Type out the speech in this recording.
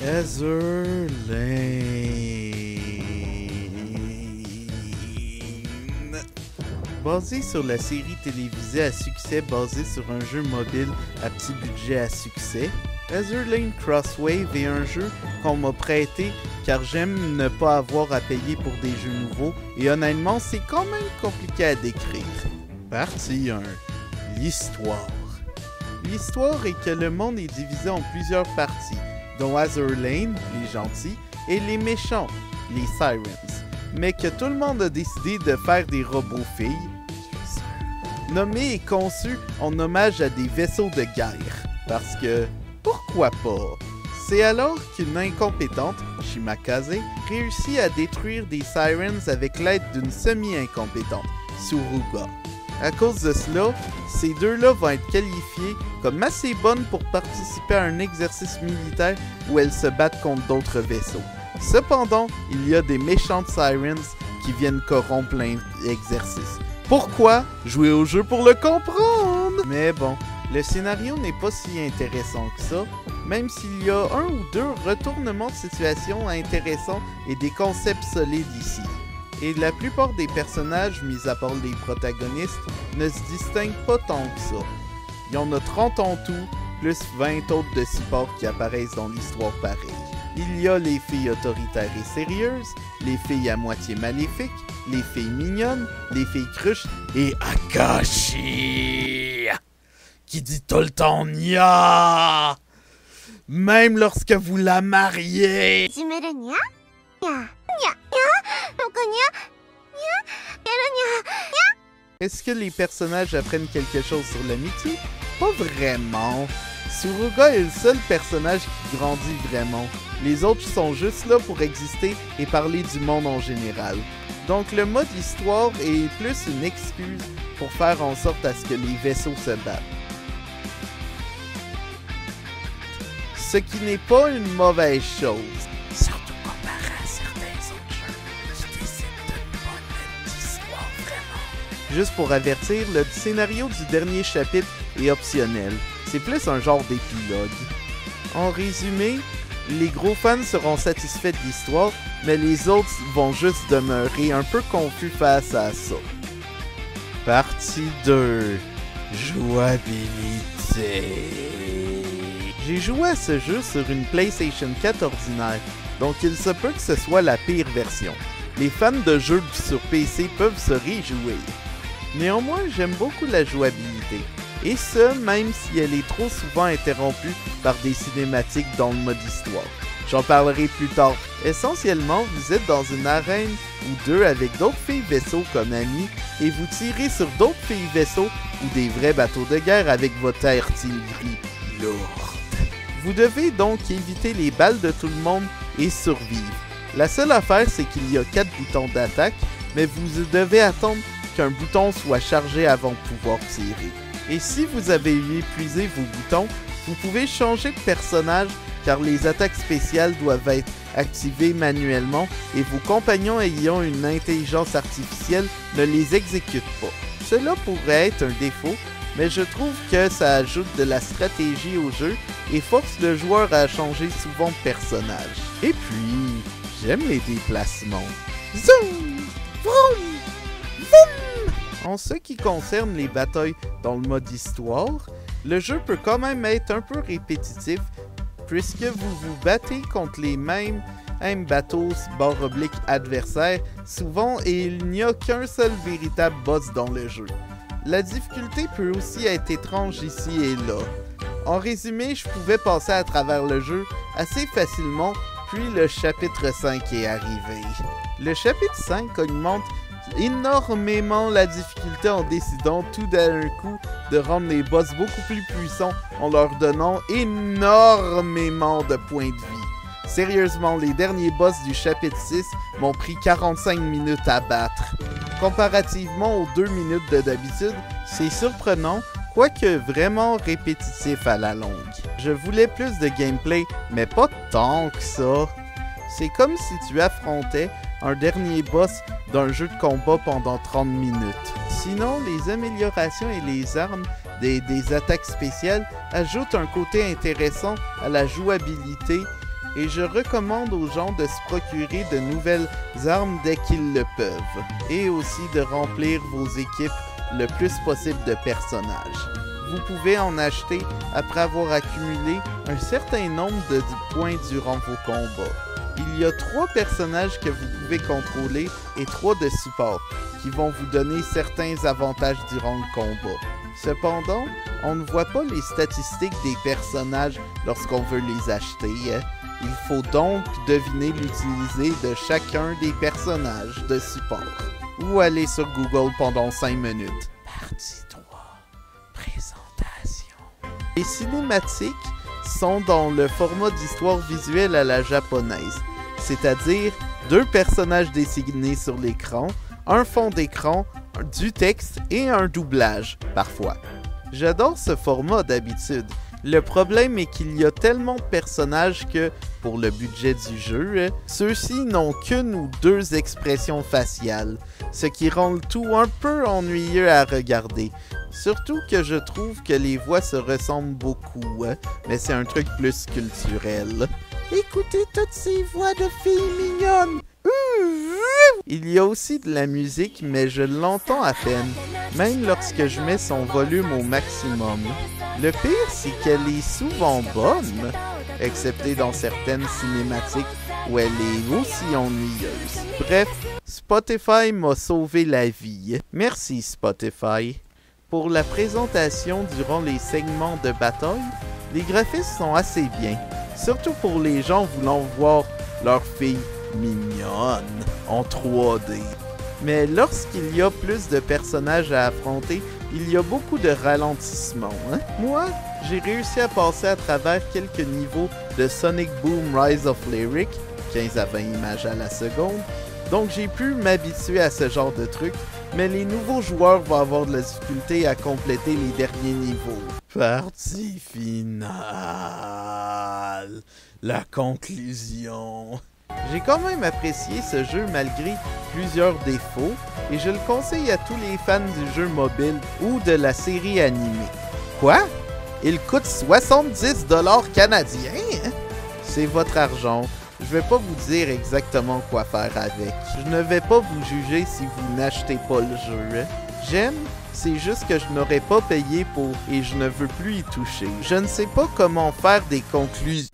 Azur Lane. Basé sur la série télévisée à succès basée sur un jeu mobile à petit budget à succès, Azur Lane Crosswave est un jeu qu'on m'a prêté car j'aime ne pas avoir à payer pour des jeux nouveaux et honnêtement c'est quand même compliqué à décrire. Partie 1. L'histoire. L'histoire est que le monde est divisé en plusieurs parties, dont Azur Lane, les gentils, et les méchants, les Sirens, mais que tout le monde a décidé de faire des robots filles, nommés et conçus en hommage à des vaisseaux de guerre, parce que pourquoi pas? C'est alors qu'une incompétente, Shimakaze, réussit à détruire des Sirens avec l'aide d'une semi-incompétente, Suruga. À cause de cela, ces deux-là vont être qualifiées comme assez bonnes pour participer à un exercice militaire où elles se battent contre d'autres vaisseaux. Cependant, il y a des méchantes Sirens qui viennent corrompre l'exercice. Pourquoi? Jouer au jeu pour le comprendre! Mais bon, le scénario n'est pas si intéressant que ça, même s'il y a un ou deux retournements de situation intéressants et des concepts solides ici. Et la plupart des personnages, mis à part les protagonistes, ne se distinguent pas tant que ça. Il y en a 30 en tout, plus 20 autres de support qui apparaissent dans l'histoire pareille. Il y a les filles autoritaires et sérieuses, les filles à moitié maléfiques, les filles mignonnes, les filles cruches et Akashi qui dit tout le temps Nya, même lorsque vous la mariez. Est-ce que les personnages apprennent quelque chose sur l'amitié? Pas vraiment. Suruga est le seul personnage qui grandit vraiment. Les autres sont juste là pour exister et parler du monde en général. Donc le mode histoire est plus une excuse pour faire en sorte à ce que les vaisseaux se battent. Ce qui n'est pas une mauvaise chose. Surtout comparé à certains autres jeux qui décident de ne pas mettre d'histoire vraiment. Juste pour avertir, le scénario du dernier chapitre est optionnel. C'est plus un genre d'épilogue. En résumé, les gros fans seront satisfaits de l'histoire, mais les autres vont juste demeurer un peu confus face à ça. Partie 2. Jouabilité. J'ai joué à ce jeu sur une PlayStation 4 ordinaire, donc il se peut que ce soit la pire version. Les fans de jeux sur PC peuvent se réjouir. Néanmoins, j'aime beaucoup la jouabilité. Et ce, même si elle est trop souvent interrompue par des cinématiques dans le mode histoire. J'en parlerai plus tard. Essentiellement, vous êtes dans une arène ou deux avec d'autres filles vaisseaux comme amis et vous tirez sur d'autres filles vaisseaux ou des vrais bateaux de guerre avec votre artillerie lourde. Vous devez donc éviter les balles de tout le monde et survivre. La seule affaire, c'est qu'il y a 4 boutons d'attaque, mais vous devez attendre qu'un bouton soit chargé avant de pouvoir tirer. Et si vous avez épuisé vos boutons, vous pouvez changer de personnage car les attaques spéciales doivent être activées manuellement et vos compagnons ayant une intelligence artificielle ne les exécutent pas. Cela pourrait être un défaut, mais je trouve que ça ajoute de la stratégie au jeu et force le joueur à changer souvent de personnage. Et puis, j'aime les déplacements. Zoom! Vroom! Voum! En ce qui concerne les batailles dans le mode histoire, le jeu peut quand même être un peu répétitif puisque vous vous battez contre les mêmes bateaux / adversaires souvent et il n'y a qu'un seul véritable boss dans le jeu. La difficulté peut aussi être étrange ici et là. En résumé, je pouvais passer à travers le jeu assez facilement, puis le chapitre 5 est arrivé. Le chapitre 5 augmente énormément la difficulté en décidant tout d'un coup de rendre les boss beaucoup plus puissants en leur donnant énormément de points de vie. Sérieusement, les derniers boss du chapitre 6 m'ont pris 45 minutes à battre. Comparativement aux 2 minutes de d'habitude, c'est surprenant, quoique vraiment répétitif à la longue. Je voulais plus de gameplay, mais pas tant que ça. C'est comme si tu affrontais un dernier boss d'un jeu de combat pendant 30 minutes. Sinon, les améliorations et les armes des attaques spéciales ajoutent un côté intéressant à la jouabilité et je recommande aux gens de se procurer de nouvelles armes dès qu'ils le peuvent, et aussi de remplir vos équipes le plus possible de personnages. Vous pouvez en acheter après avoir accumulé un certain nombre de points durant vos combats. Il y a 3 personnages que vous pouvez contrôler et 3 de support, qui vont vous donner certains avantages durant le combat. Cependant, on ne voit pas les statistiques des personnages lorsqu'on veut les acheter. Il faut donc deviner l'utilité de chacun des personnages de support. Ou aller sur Google pendant 5 minutes. Partie 3. Présentation. Les cinématiques sont dans le format d'histoire visuelle à la japonaise, c'est-à-dire 2 personnages dessinés sur l'écran, un fond d'écran, du texte et un doublage, parfois. J'adore ce format d'habitude. Le problème est qu'il y a tellement de personnages que, pour le budget du jeu, ceux-ci n'ont qu'une ou 2 expressions faciales, ce qui rend le tout un peu ennuyeux à regarder. Surtout que je trouve que les voix se ressemblent beaucoup, mais c'est un truc plus culturel. Écoutez toutes ces voix de filles mignonnes! Il y a aussi de la musique, mais je l'entends à peine, même lorsque je mets son volume au maximum. Le pire, c'est qu'elle est souvent bonne, excepté dans certaines cinématiques où elle est aussi ennuyeuse. Bref, Spotify m'a sauvé la vie. Merci Spotify. Pour la présentation durant les segments de bataille, les graphismes sont assez bien, surtout pour les gens voulant voir leur fille mignonne en 3D. Mais lorsqu'il y a plus de personnages à affronter, il y a beaucoup de ralentissements. Moi, j'ai réussi à passer à travers quelques niveaux de Sonic Boom Rise of Lyric, 15 à 20 images à la seconde, donc j'ai pu m'habituer à ce genre de truc, mais les nouveaux joueurs vont avoir de la difficulté à compléter les derniers niveaux. Partie finale. La conclusion. J'ai quand même apprécié ce jeu malgré plusieurs défauts et je le conseille à tous les fans du jeu mobile ou de la série animée. Quoi? Il coûte 70$ canadiens? C'est votre argent. Je vais pas vous dire exactement quoi faire avec. Je ne vais pas vous juger si vous n'achetez pas le jeu. J'aime, c'est juste que je n'aurais pas payé pour et je ne veux plus y toucher. Je ne sais pas comment faire des conclusions.